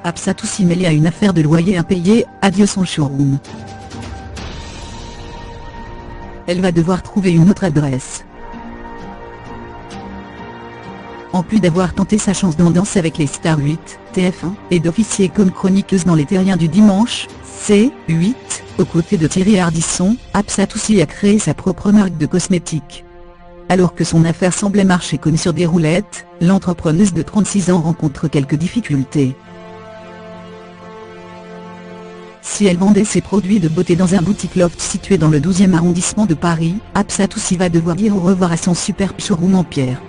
Hapsatoussi mêlée à une affaire de loyer impayé, adieu son showroom. Elle va devoir trouver une autre adresse. En plus d'avoir tenté sa chance dans Danse avec les stars 8, TF1, et d'officier comme chroniqueuse dans Les Terriens du dimanche, C8, aux côtés de Thierry Ardisson, Hapsatoussi a créé sa propre marque de cosmétiques. Alors que son affaire semblait marcher comme sur des roulettes, l'entrepreneuse de 36 ans rencontre quelques difficultés. Si elle vendait ses produits de beauté dans un boutique loft situé dans le 12e arrondissement de Paris, Hapsatoussi va devoir dire au revoir à son superbe showroom en pierre.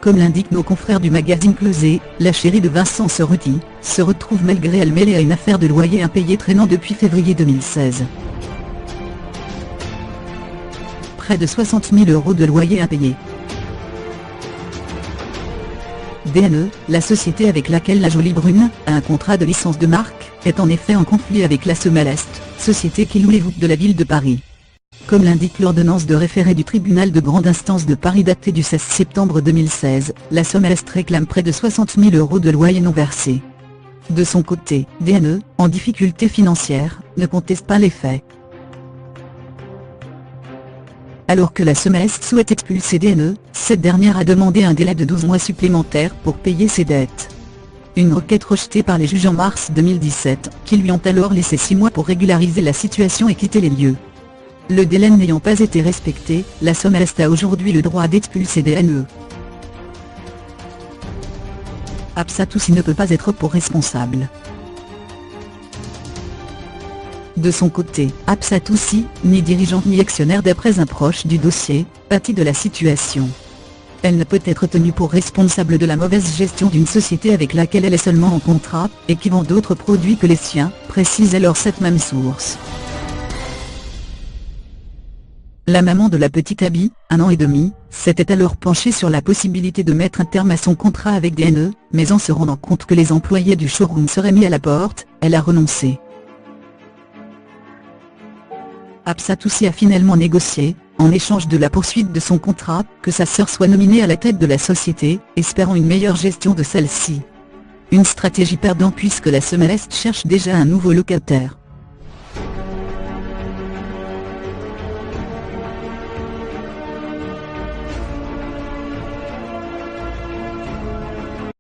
Comme l'indiquent nos confrères du magazine Closet, la chérie de Vincent Cerruti se retrouve malgré elle mêlée à une affaire de loyer impayé traînant depuis février 2016. Près de 60 000 € de loyer impayé. DNE, la société avec laquelle la Jolie Brune a un contrat de licence de marque, est en effet en conflit avec la Somalest, société qui loue les voûtes de la ville de Paris. Comme l'indique l'ordonnance de référé du tribunal de grande instance de Paris datée du 16 septembre 2016, la Somalest réclame près de 60 000 € de loyer non versé. De son côté, DNE, en difficulté financière, ne conteste pas les faits. Alors que la Somalest souhaite expulser DNE, cette dernière a demandé un délai de 12 mois supplémentaires pour payer ses dettes. Une requête rejetée par les juges en mars 2017, qui lui ont alors laissé 6 mois pour régulariser la situation et quitter les lieux. Le délai n'ayant pas été respecté, la Somalest a aujourd'hui le droit d'expulser DNE. Hapsatoussi ne peut pas être pour responsable. De son côté, Hapsatoussi, ni dirigeante ni actionnaire d'après un proche du dossier, pâtit de la situation. Elle ne peut être tenue pour responsable de la mauvaise gestion d'une société avec laquelle elle est seulement en contrat, et qui vend d'autres produits que les siens, précise alors cette même source. La maman de la petite Abby, 1 an et demi, s'était alors penchée sur la possibilité de mettre un terme à son contrat avec DNE, mais en se rendant compte que les employés du showroom seraient mis à la porte, elle a renoncé. Hapsatoussi a finalement négocié, en échange de la poursuite de son contrat, que sa sœur soit nominée à la tête de la société, espérant une meilleure gestion de celle-ci. Une stratégie perdante puisque la Somalest cherche déjà un nouveau locataire.